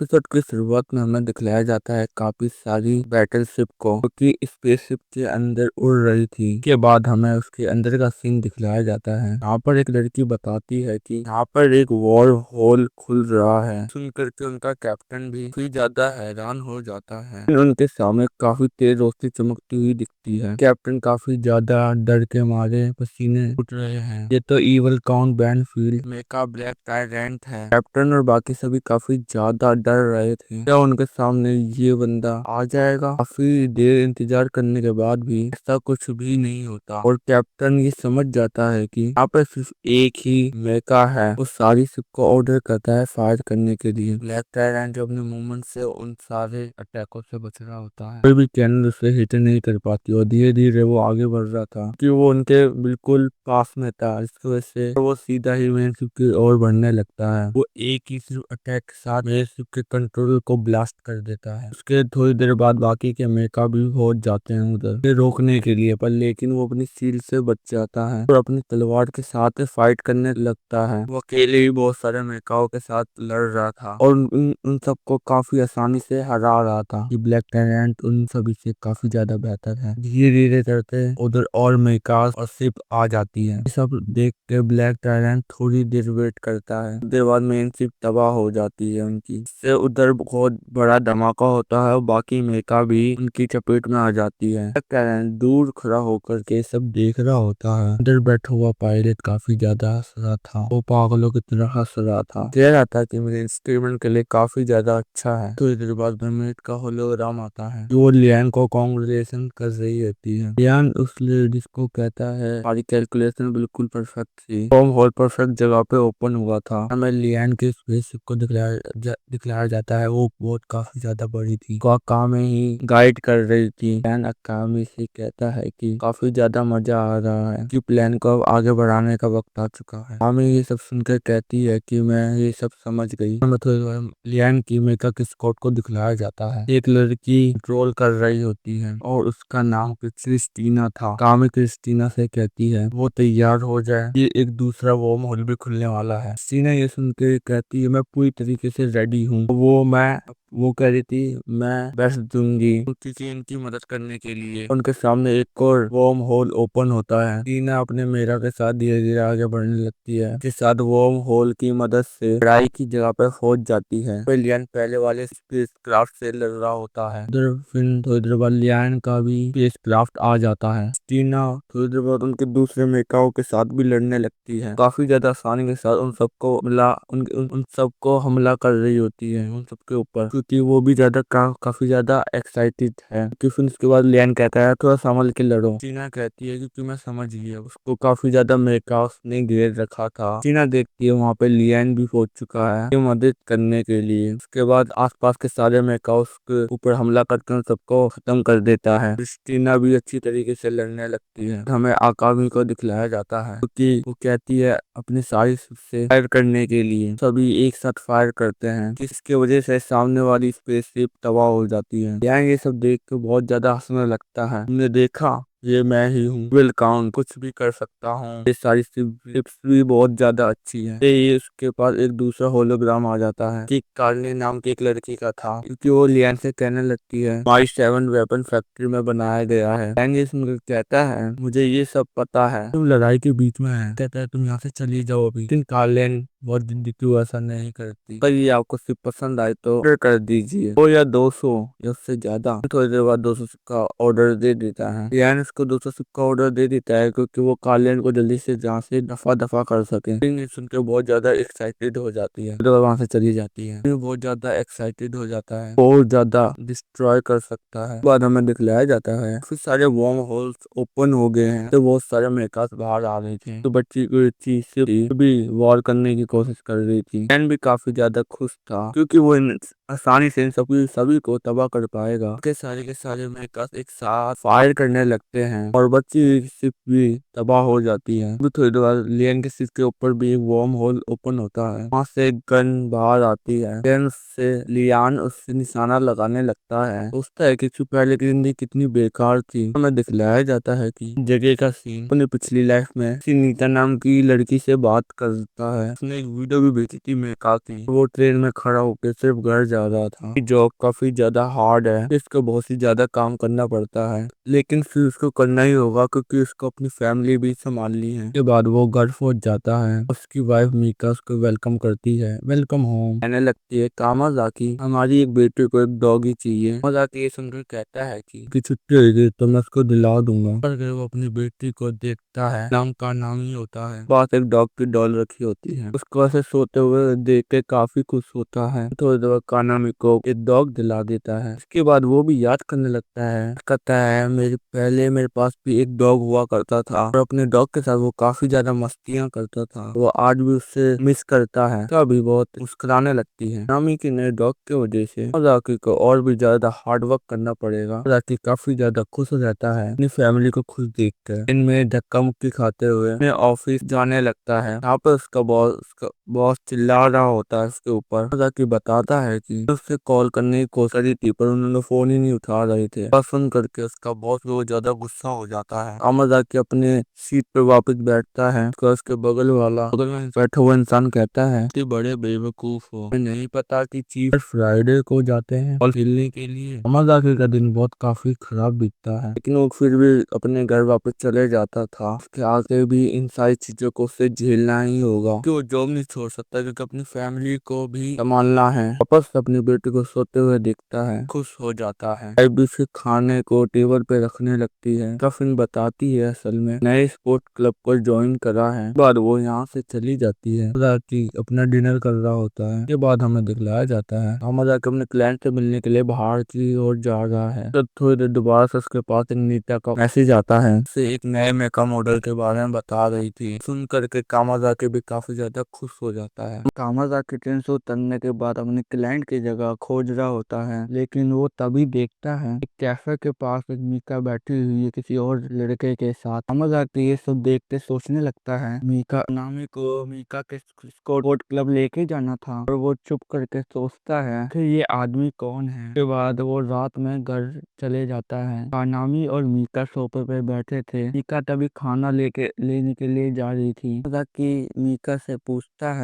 Episode की शुरुआत में हमें दिखलाया जाता है काफी सारी बैटलशिप को क्योंकि स्पेसशिप के अंदर उड़ रही थी। के बाद हमें उसके अंदर का सीन दिखलाया जाता है। यहाँ पर एक लड़की बताती है कि यहाँ पर एक वॉर होल खुल रहा है। सुन करके उनका कैप्टन भी काफी ज्यादा हैरान हो जाता है। उनके सामने काफी तेज रोशनी चमकती हुई दिखती है। कैप्टन काफी ज्यादा डर के मारे पसीने उठ रहे हैं। ये तो इवल काउंट बैनफील्ड मेका ब्लैक टायरेंट है। कैप्टन और बाकी सभी काफी ज्यादा डर रहे थे क्या उनके सामने ये बंदा आ जाएगा। काफी देर इंतजार करने के बाद भी ऐसा कुछ भी नहीं होता और कैप्टन ये समझ जाता है कि यहाँ पर सिर्फ एक ही मेका है। वो सारी शिप को ऑर्डर करता है फायर करने के लिए। ब्लैक टायरेंट जो अपने मूवमेंट से उन सारे अटैकों से बच रहा होता है। कोई भी कैनन उसे हिट नहीं कर पाती और धीरे धीरे वो आगे बढ़ रहा था कि वो उनके बिल्कुल पास में था। इसकी वजह से वो सीधा ही मेन शिप की ओर बढ़ने लगता है। वो एक ही सिर्फ अटैक के साथ मेरे शिप के कंट्रोल को ब्लास्ट कर देता है। उसके थोड़ी देर बाद बाकी के मेका भी पहुंच जाते हैं उधर ये रोकने के लिए, पर लेकिन वो अपनी शील्ड से बच जाता है और अपनी तलवार के साथ फाइट करने लगता है। वो अकेले ही बहुत सारे मेकाओं के साथ लड़ रहा था और उन सबको काफी आसानी से हरा रहा था कि ब्लैक टायरेंट उन सभी से काफी ज्यादा बेहतर है। धीरे धीरे करते उधर और मेकास और शिप आ जाती है। ये सब देख के ब्लैक टायरेंट थोड़ी देर वेट करता है। देर बाद मेन शिप तबाह हो जाती है उनकी। इससे उधर बहुत बड़ा धमाका होता है और बाकी मेका भी उनकी चपेट में आ जाती है। ब्लैक टायरेंट दूर खड़ा होकर के सब देख रहा होता है। अंदर बैठा हुआ पायलट काफी ज्यादा हंस रहा था। वो पागलों की तरह हंस रहा था, कह रहा था कि मेरे इंस्ट्रूमेंट के लिए काफी ज्यादा अच्छा है। थोड़ी देर बाद गवर्नमेंट का होलोग्राम आता है जो लियान को कांग्रेचुलेशन कर रही होती है। लियान उस लेडीज को कहता है सारी कैलकुलेशन बिल्कुल परफेक्ट थी। फॉर्म होल परफेक्ट जगह पे ओपन हुआ था। हमें लियान के स्पेसशिप को दिखलाया जाता है। वो बहुत काफी ज्यादा बड़ी थी। अकामी ही गाइड कर रही थी। लियान अकामी से कहता है कि काफी ज्यादा मजा आ रहा है कि प्लान को अब आगे बढ़ाने का वक्त आ चुका है। अकामी ये सब सुनकर कहती है कि मैं ये सब समझ गई। लियान की मेका के स्कॉट को दिखलाया जाता है। एक लड़की ट्रोल कर रही होती है और उसका नाम क्रिस्टीना था। कामी क्रिस्टीना से कहती है वो तैयार हो जाए, ये एक दूसरा वॉर्म होल भी खुलने वाला है। सीना ये सुन के कहती है मैं पूरी तरीके से रेडी हूँ। वो कह रही थी मैं बेस्ट दूंगी क्योंकि इनकी मदद करने के लिए। उनके सामने एक और वॉर्म होल ओपन होता है। सीना अपने मेरा के साथ धीरे धीरे आगे बढ़ने लगती है। इसके साथ वॉर्म होल की मदद से लड़ाई की जगह पर पहुंच जाती है। लियान पहले वाले स्पेसक्राफ्ट से लड़ रहा होता है। फिर थोड़ी देर बाद लियान का भी स्पेसक्राफ्ट आ जाता है। टीना थोड़ी देर बाद उनके दूसरे मेकाओं के साथ भी लड़ने लगती है। काफी ज्यादा आसानी के साथ उन सबको हमला कर रही होती है उन सबके ऊपर, क्योंकि वो भी काफी ज्यादा एक्साइटेड है। क्योंकि फिर उसके बाद लियान कहता है थोड़ा संभल के लड़ो। टीना कहती है क्योंकि मैं समझ गई। उसको काफी ज्यादा मेकाओस ने घेर रखा था। टीना देखती है वहाँ पे लियान भी पहुंच चुका है मदद करने के लिए। उसके बाद आसपास के सारे मेकाओस के ऊपर हमला करके उन सबको खत्म कर देता है। क्रिस्टीना भी अच्छी तरीके से लड़ने लगती है। हमें आकामी को दिखलाया जाता है क्योंकि वो कहती है अपनी सारी से फायर करने के लिए। सभी एक साथ फायर करते हैं जिसकी वजह से सामने वाली स्पेसशिप तबाह हो जाती है। यहाँ ये सब देख के बहुत ज्यादा हंसने लगता है। हमने देखा ये मैं ही हूँ, विल काउंट कुछ भी कर सकता हूँ। ये सारी शिप्स भी बहुत ज्यादा अच्छी है। ये उसके पास एक दूसरा होलोग्राम आ जाता है कि कार्ली नाम की एक लड़की का था, क्योंकि वो लियान से कहने लगती है माई 7 वेपन फैक्ट्री में बनाया गया है। लियान ये सुनकर कहता है मुझे ये सब पता है, तुम लड़ाई के बीच में है। कहता है तुम यहाँ से चली जाओ अभी। लेकिन कार्लेन बहुत जिद्दी क्यों ऐसा नहीं करती। पर ये आपको सिर्फ पसंद आए तो ऑर्डर कर दीजिए, 100 या 200 या उससे ज्यादा। थोड़ी देर बाद 200 का ऑर्डर दे देता है। लियान उसको 200 का ऑर्डर दे देता है क्योंकि वो कार्लेन को जल्दी से जहाँ से दफा दफा कर सके। ये सुन के बहुत ज्यादा एक्साइटेड हो जाती है, तो वहां से चली जाती है। बहुत ज्यादा एक्साइटेड हो जाता है, बहुत ज्यादा डिस्ट्रॉय कर सकता है। बाद हमें दिखलाया जाता है फिर सारे वॉर्म होल्स ओपन हो गए हैं तो बहुत सारे मेकास बाहर आ रहे थे। तो बच्ची भी वॉर करने की कोशिश कर रही थी। एन भी काफी ज्यादा खुश था क्योंकि वो आसानी से इन सभी को तबाह कर पाएगा। के सारे मेकास एक साथ फायर करने लगते हैं और बच्ची शिप भी तबाह हो जाती है। फिर थोड़ी देर बाद लियन के शिप के ऊपर भी एक वर्म होल ओपन होता है। वहाँ से एक गन बाहर आती है। गन से लियान उससे निशाना लगाने लगता है। सोचता है कि इससे पहले की जिंदगी कितनी बेकार थी। हमें दिखलाया जाता है कि जगह का सीन अपनी पिछली लाइफ में सीनीता नाम की लड़की से बात करता है। उसने एक वीडियो भी भेजी थी मीका की। वो ट्रेन में खड़ा होकर सिर्फ घर जा रहा था। जॉब काफी ज्यादा हार्ड है, इसको बहुत ही ज्यादा काम करना पड़ता है, लेकिन फिर उसको करना ही होगा क्योंकि उसको अपनी फैमिली भी संभालनी है। के बाद वो घर पहुंच जाता है। उसकी वाइफ मीका उसको वेलकम करती है, वेलकम होम कहने लगती है। कामाज़ाकी, हमारी एक बेटे को एक डॉगी चाहिए। कामाज़ाकी ये सुनकर कहता है कि छुट्टी होगी तो मैं उसको दिला दूंगा। पर अगर वो अपनी बेटी को देखता है, नाम का नाम ही होता है, पास एक डॉग की डॉल रखी होती है। उसको ऐसे सोते हुए देख के काफी खुश होता है। थोड़ी देर बाद कानामी को एक डॉग दिला देता है। उसके बाद वो भी याद करने लगता है, कहता है मेरे पास भी एक डॉग हुआ करता था और अपने डॉग के साथ वो काफी ज्यादा मस्तियां करता था। वो आज भी उससे मिस करता है। तभी बहुत मुस्कुराने लगती है। नामी के नए डॉग की वजह से कामाज़ाकी को और भी ज्यादा हार्ड वर्क करना पड़ेगा। कामाज़ाकी काफी ज्यादा खुश हो जाता है अपनी फैमिली को खुश देखकर। इनमें धक्का मुक्की खाते हुए अपने ऑफिस जाने लगता है। यहाँ पर उसका बॉस चिल्ला रहा होता है उसके ऊपर। कामाज़ाकी बताता है कि उससे कॉल करने की कोशिश करी थी पर उन्होंने फोन ही नहीं उठा रहे थे। बस सुन करके उसका बॉस बहुत ज्यादा गुस्सा हो जाता है। कामाज़ाकी अपने सीट पर वापस बैठता है। उसके बगल में बैठा हुआ इंसान कहता है कि बड़े बेवकूफ हो, हमें नहीं पता कि चीफ फ्राइडे को जाते हैं और खेलने के लिए। कामाज़ाकी का दिन बहुत काफी खराब बीतता है, लेकिन वो फिर भी अपने घर वापस चले जाता था। उसके आगे भी इन सारी चीजों को उसे झेलना ही होगा क्योंकि वो जॉब नहीं छोड़ सकता, क्योंकि अपनी फैमिली को भी संभालना है। वापस अपनी बेटी को सोते हुए देखता है, खुश हो जाता है। भी उसे खाने को टेबल पे रखने लगती है। कफिन बताती है असल में नए स्पोर्ट क्लब को ज्वाइन करा है। बाद वो यहाँ से चली जाती है। कामाज़ाकी अपना डिनर कर रहा होता है। के बाद हमें दिखलाया जाता है कामाज़ाकी अपने क्लाइंट से मिलने के लिए बाहर की ओर जा रहा है। तो थोड़ी देर दोबारा से उसके पास एक नीता का मैसेज आता है। उसे एक नए मेका मॉडल के बारे में बता रही थी। सुन करके कामाज़ाकी भी काफी ज्यादा खुश हो जाता है। कामाज़ाकी ट्रेन से उतरने के बाद अपने क्लाइंट की जगह खोज रहा होता है, लेकिन वो तभी देखता है एक कैफे के पास एक मीका बैठी हुई है किसी और लड़के के साथ। कामाज़ाकी ये सब देखते सोचने लगता है मीका नामी को मीका के स्पोर्ट क्लब लेके जाना था, और वो चुप करके सोचता है कि ये आदमी कौन है। उसके बाद वो रात में घर चले जाता है। कानामी और मीका सोफे पे बैठे थे। मीका तभी खाना लेने के लिए जा रही थी। कामाज़ाकी मीका से पूछता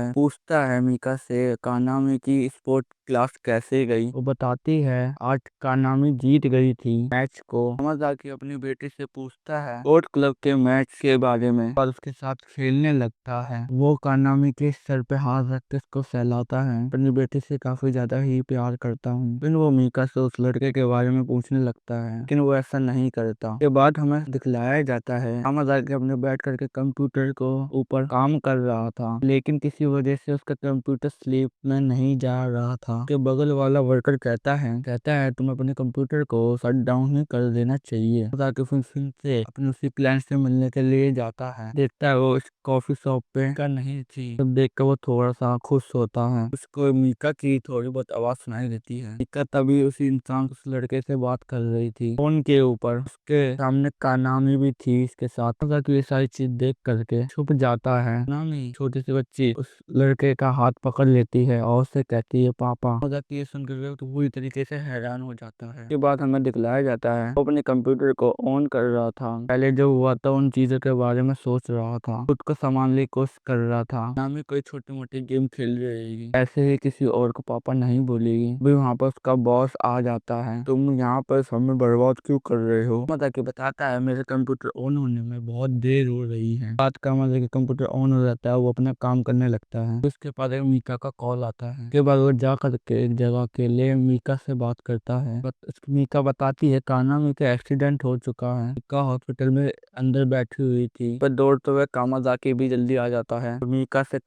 है मीका से कानामी की स्पोर्ट क्लास कैसे गई। वो बताती है आज कानामी जीत गई थी मैच को। कामाज़ाकी अपनी बेटी से पूछता है स्पोर्ट क्लब के मैच के बारे में और उसके साथ खेलने लगता है। वो कानामी के सर पे हाथ रख के उसको सहलाता है। अपनी बेटी से काफी ज्यादा ही प्यार करता हूँ। फिर वो मीका से उस लड़के के बारे में पूछने लगता है, लेकिन वो ऐसा नहीं करता। के बाद हमें दिखलाया जाता है कामाज़ाकी अपने बैठ करके कंप्यूटर को ऊपर काम कर रहा था, लेकिन किसी वजह से उसका कंप्यूटर स्लीप में नहीं जा रहा था। के बगल वाला वर्कर कहता है तुम अपने कंप्यूटर को शट डाउन ही कर देना चाहिए। ताकि फिर से अपने उसी क्लाइंट से मिलने के लिए जाता है। देखता है वो इस कॉफी शॉप पे का नहीं थी। तब देख कर वो थोड़ा सा खुश होता है। उसको मीका की थोड़ी बहुत आवाज सुनाई देती है। मीका तभी उसी इंसान उस लड़के से बात कर रही थी फोन के ऊपर। उसके सामने कानामी भी थी इसके साथ। ताकि ये सारी चीज देख करके छुप जाता है। नामी छोटी सी बच्ची उस लड़के का हाथ पकड़ लेती है और उससे कहती है पापा। ये सुनकर तो पूरी तरीके से हैरान हो जाता है। के बाद हमें दिखलाया जाता है वो अपने कंप्यूटर को ऑन कर रहा था। पहले जो हुआ था उन चीजों के बारे में सोच रहा था, खुद को संभालने की कोशिश कर रहा था। नामी कोई छोटी मोटी गेम खेल रहेगी, ऐसे ही किसी और को पापा नहीं बोलेगी। भी वहाँ पर उसका बॉस आ जाता है। तुम यहाँ पर समय बर्बाद क्यों कर रहे हो। कामाज़ाकी बताता है मेरे कंप्यूटर ऑन होने में बहुत देर हो रही है। बात कामाज़ाकी कंप्यूटर ऑन हो जाता है, वो अपना काम करने लगता है। उसके बाद मीका का कॉल आता है। के बाद वो जा करके एक जगह के लिए मीका से बात करता है। मीका बताती है कानामी का एक्सीडेंट हो चुका है। मीका हॉस्पिटल में अंदर बैठी हुई थी, पर दौड़ते हुए कामाज़ाकी भी जल्दी आ जाता है। मीका से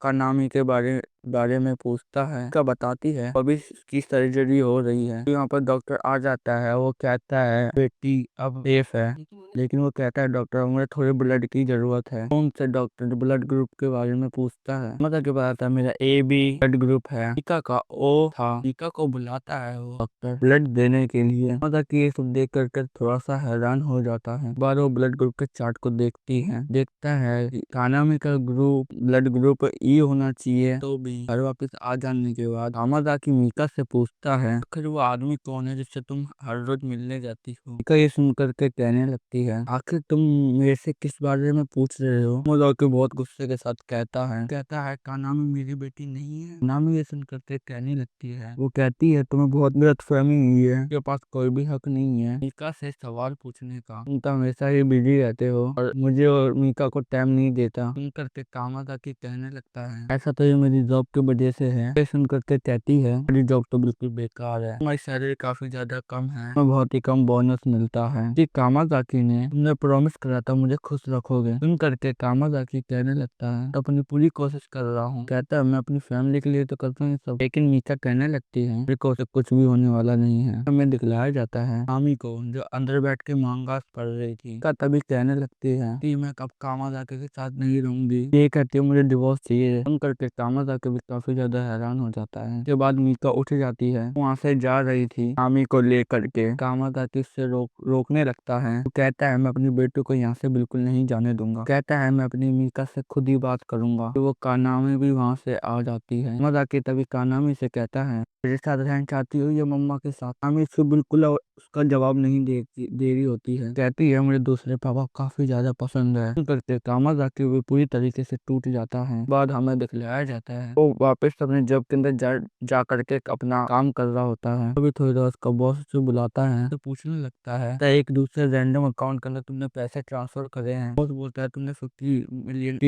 कानामी के बारे में पूछता है। का बताती है अभी की सर्जरी हो रही है। तो यहाँ पर डॉक्टर आ जाता है। वो कहता है बेटी अब सेफ है, लेकिन वो कहता है डॉक्टर मुझे थोड़े ब्लड की जरूरत है। कौन से डॉक्टर ब्लड ग्रुप के बारे में पूछता है। मतलब के बताता है मेरा AB ब्लड ग्रुप है। मीका का O था। मीका को बुलाता है वो डॉक्टर ब्लड देने के लिए। मतलब कि ये सब देख करके थोड़ा सा हैरान हो जाता है। बार वो ब्लड ग्रुप के चार्ट को देखती है। देखता है कानामी का ग्रुप ब्लड ग्रुप ये होना चाहिए। तो भी घर वापस आ जाने के बाद कामाजाकी मीका से पूछता है, आखिर वो आदमी कौन है जिससे तुम हर रोज मिलने जाती हो। मीका ये सुन करके कहने लगती है, आखिर तुम मेरे से किस बारे में पूछ रहे हो। कामाजाकी बहुत गुस्से के साथ कहता है कानामी मेरी बेटी नहीं है। नामी ये सुन करके कहने लगती है, वो कहती है तुम्हें बहुत गलतफहमी हुई है, के पास कोई भी हक नहीं है मीका से सवाल पूछने का। तुम तो हमेशा ही बिजी रहते हो और मुझे और मीका को टाइम नहीं देता। सुन करके कामाजाकी कहने लगता है, ऐसा तो ये मेरी जॉब की वजह से है। ये सुन करके कहती है, मेरी जॉब तो बिल्कुल बेकार है, हमारी सैलरी काफी ज्यादा कम है, हमें बहुत ही कम बोनस मिलता है। जी कामाजाकी ने तुमने प्रॉमिस करा था मुझे खुश रखोगे। सुन करके कामाजाकी कहने लगता है, तो अपनी पूरी कोशिश कर रहा हूँ। कहता है मैं अपनी फैमिली के लिए तो करता हूँ सब, लेकिन मीका कहने लगती है मेरे को कुछ भी होने वाला नहीं है। हमें दिखलाया जाता है नामी को जो अंदर बैठ के मांगा पढ़ रही थी। का तभी कहने लगती है कि मैं कब कामाजाकी के साथ नहीं रहूंगी, ये कहती है मुझे डिवोर्स चाहिए। सुन करके कामाजाकी भी काफी ज्यादा हैरान हो जाता है। उसके बाद मीका उठ जाती है, वहाँ से जा रही थी नामी को लेकर के। कामाजाकी उससे रोकने लगता है। वो कहता है मैं अपनी बेटी को यहाँ से बिल्कुल नहीं जाने दूंगा। कहता है मैं अपनी मीका से खुद ही बात करूंगा। तो वो कानामी भी वहाँ से आ जाती है। कामाजाकी तभी कानामी से कहता है मेरे साथ रहना चाहती हो या मम्मा के साथ। नामी इसको बिल्कुल उसका जवाब नहीं दे रही होती है। कहती है मुझे दूसरे पापा काफी ज्यादा पसंद है। सुन करके कामाजाकी भी पूरी तरीके से टूट जाता है। बाद हमें दिखलाया जाता है वो वापस अपने जॉब के अंदर जा करके अपना काम कर रहा होता है। अभी थोड़ी देर उसका बॉस उसे बुलाता है तो पूछने लगता है तो एक दूसरे रैंडम अकाउंट के अंदर तुमने पैसे ट्रांसफर करे हैं। बॉस बोलता है तुमने 50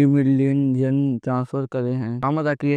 मिलियन येन ट्रांसफर करे हैं। कामाजाकी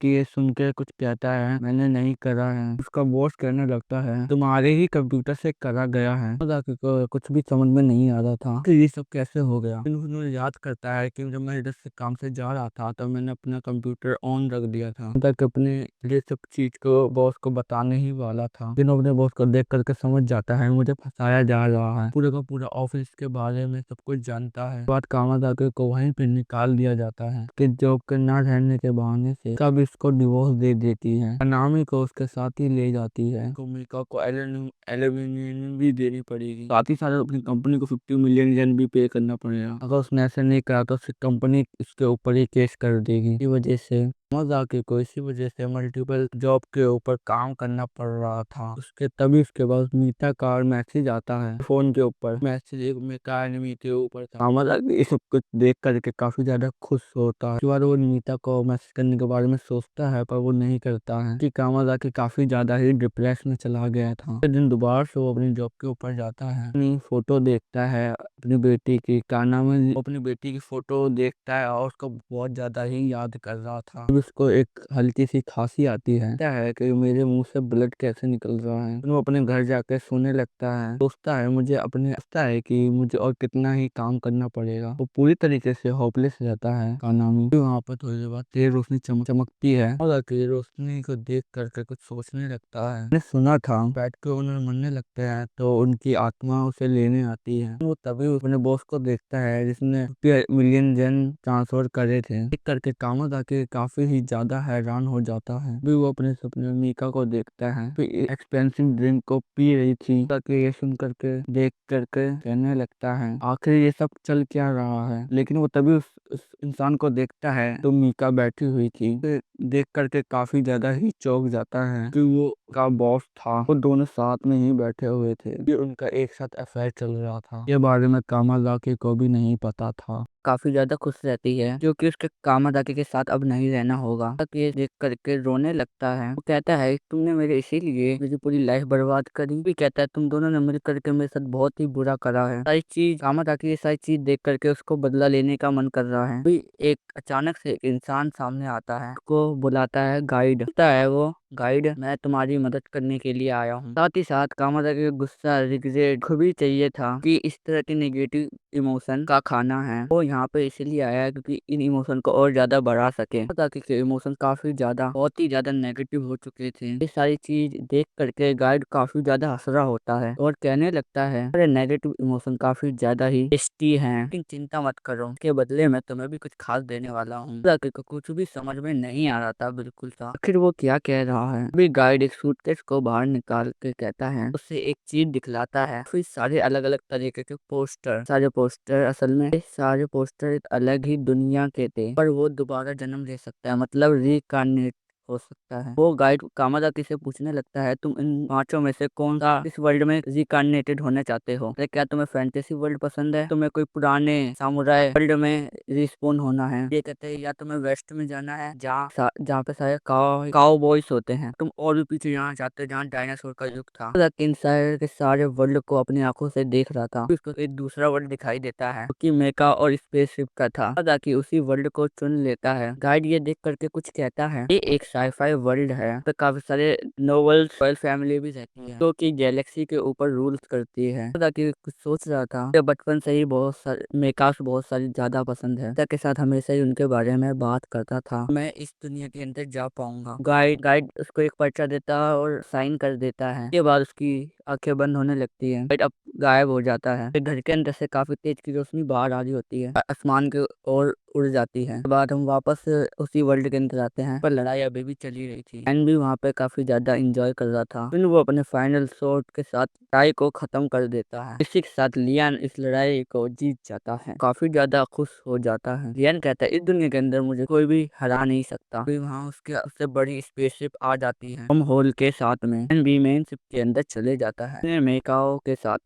ये सुन के कुछ कहता है मैंने नहीं करा है। उसका बॉस कहने लगता है तुम्हारे ही कंप्यूटर से करा गया है। कामाजाकी को कुछ भी समझ में नहीं आ रहा था कि ये सब कैसे हो गया। उन्होंने याद करता है कि जब मैं इधर से काम से जा रहा था तब मैंने अपना कंप्यूटर ऑन रख दिया था तक अपने ये सब चीज को बॉस को बताने ही वाला था। लेकिन अपने बॉस को देख करके समझ जाता है मुझे फंसाया जा रहा है। पूरे का पूरा ऑफिस के बारे में सब कुछ जानता है। बाद कामाजाकी को वहीं पे निकाल दिया जाता है कि जॉब के ना रहने के बहाने से कब इसको डिवोर्स दे देती है। नामी को उसके साथ ही ले जाती है। मीका को एल्यूमिनियम भी देनी पड़ेगी, साथ ही साथ अपनी कंपनी को 50 मिलियन येन भी पे करना पड़ेगा। अगर उसने ऐसे नहीं करा तो कंपनी इसके ऊपर ही केस कर देगी। इसी वजह से कामाजाकी को इसी वजह से मल्टीपल जॉब के ऊपर काम करना पड़ रहा था। तभी उसके बाद मीता का मैसेज आता है फोन के ऊपर। मैसेज एक मीका एनिमी के ऊपर था। कामाजाकी ये सब कुछ देख करके काफी ज्यादा खुश होता है। उसके बाद वो मीता को मैसेज करने के बारे में सोचता है पर वो नहीं करता है कि कामाजाकी काफी ज्यादा ही डिप्रेस में चला गया था। एक दिन दोबारा से वो अपनी जॉब के ऊपर जाता है, अपनी फोटो देखता है अपनी बेटी की। काना में अपनी बेटी की फोटो देखता है और उसको बहुत ज्यादा ही याद कर रहा था। उसको एक हल्की सी खांसी आती है। कहता है कि मेरे मुंह से ब्लड कैसे निकल रहा है। वो अपने घर जाकर सोने लगता है। सोचता है कि मुझे और कितना ही काम करना पड़ेगा। वो पूरी तरीके से होपलेस रहता है कानामी। वहाँ पर थोड़ी देर बाद तेज रोशनी चमकती है और रोशनी को देख करके कुछ सोचने लगता है। मैंने सुना था बैठ के उन्हें मरने लगते हैं तो उनकी आत्मा उसे लेने आती है। वो तभी अपने बॉस को देखता है जिसने 50 मिलियन येन ट्रांसफर करे थे। देख करके कामाजाकी काफी ही ज्यादा हैरान हो जाता है। भी वो अपने सपने में मीका को देखता है फिर एक्सपेंसिव ड्रिंक को पी रही थी। ताकि ये सुन करके देख करके कहने लगता है आखिर ये सब चल क्या रहा है। लेकिन वो तभी उस इंसान को देखता है तो मीका बैठी हुई थी। देख करके काफी ज्यादा ही चौंक जाता है कि वो का बॉस था। वो दोनों साथ में ही बैठे हुए थे। ये उनका एक साथ अफेयर चल रहा था। ये बारे में कामाजाकी को भी नहीं पता था। काफी ज्यादा खुश रहती है क्योंकि उसके कामाजाकी के साथ अब नहीं रहना होगा। तब ये देख करके रोने लगता है। वो कहता है तुमने मेरे इसीलिए मेरी पूरी लाइफ बर्बाद करी। भी कहता है तुम दोनों ने मिल करके मेरे साथ बहुत ही बुरा करा है। सारी चीज कामाजाकी ये सारी चीज देख करके उसको बदला लेने का मन कर रहा है। भी एक अचानक से एक इंसान सामने आता है, उसको बुलाता है गाइड। होता है वो गाइड मैं तुम्हारी मदद करने के लिए आया हूँ। साथ ही साथ कामाजाकी को गुस्सा रिग्रेट भी चाहिए था कि इस तरह के नेगेटिव इमोशन का खाना है। वो यहाँ पे इसलिए आया है क्योंकि इन इमोशन को और ज्यादा बढ़ा सके। कामाजाकी के इमोशन काफी ज्यादा बहुत ही ज्यादा नेगेटिव हो चुके थे। ये सारी चीज देख करके गाइड काफी ज्यादा हंस रहा होता है और कहने लगता है अरे नेगेटिव इमोशन काफी ज्यादा ही टेस्टी है, लेकिन चिंता मत करो के बदले में तुम्हें भी कुछ खास देने वाला हूँ। कामाजाकी को कुछ भी समझ में नहीं आ रहा था बिल्कुल सा। आखिर वो क्या कह रहा रहा है। अभी गाइड एक सूटकेस को बाहर निकाल के कहता है, उसे एक चीज दिखलाता है, फिर सारे अलग अलग तरीके के पोस्टर, सारे पोस्टर असल में सारे पोस्टर एक अलग ही दुनिया के थे, पर वो दोबारा जन्म ले सकता है, मतलब रिकार्नेट हो सकता है। वो गाइड कामाजाकी से पूछने लगता है, तुम इन पांचों में से कौन सा इस वर्ल्ड में रिकार्नेटेड होना चाहते हो? क्या तुम्हें फैंटेसी वर्ल्ड पसंद है, तुम्हें कोई पुराने सामुराई वर्ल्ड में रिस्पॉन होना है? ये कहते हैं, या तुम्हें वेस्ट में जाना है जहाँ पे सारे काउ बॉयज होते हैं, तुम और भी पीछे जाना चाहते हो जहाँ डायनासोर का युग था। लेकिन सारे के सारे वर्ल्ड को अपनी आंखों से देख रहा था, फिर उसको एक दूसरा वर्ल्ड दिखाई देता है जो कि मेका और स्पेसशिप का था। ताकि उसी वर्ल्ड को चुन लेता है। गाइड ये देख करके कुछ कहता है, ये एक साईफाई वर्ल्ड है, तो काफी सारे नोवेल्स, रॉयल फैमिली भी रहती है जो कि गैलेक्सी के ऊपर रूल करती है। ताकि कुछ सोच रहा था, ये बचपन से ही बहुत सारे मेकास बहुत सारी ज्यादा पसंद है, के साथ हमेशा ही उनके बारे में बात करता था। मैं इस दुनिया के अंदर जा पाऊंगा। गाइड उसको एक पर्चा देता है और साइन कर देता है। के बाद उसकी आंखें बंद होने लगती है, गाइड अब गायब हो जाता है। फिर घर के अंदर से काफी तेज की रोशनी बाहर आ रही होती है, आसमान की ओर उड़ जाती है। बाद हम वापस उसी वर्ल्ड के अंदर आते हैं, पर लड़ाई अभी भी चली रही थी। एंड भी वहाँ पे काफी ज्यादा एंजॉय कर रहा था। फिर वो अपने फाइनल शॉट के साथ लड़ाई को खत्म कर देता है। इसी के साथ लियान इस लड़ाई को जीत जाता है, काफी ज्यादा खुश हो जाता है। लियान कहता है, इस दुनिया के अंदर मुझे कोई भी हरा नहीं सकता। फिर वहाँ उससे बड़ी स्पेसशिप आ जाती है, हम होल के साथ में भी मेन शिप के अंदर चले जाता है मेकाओ के साथ।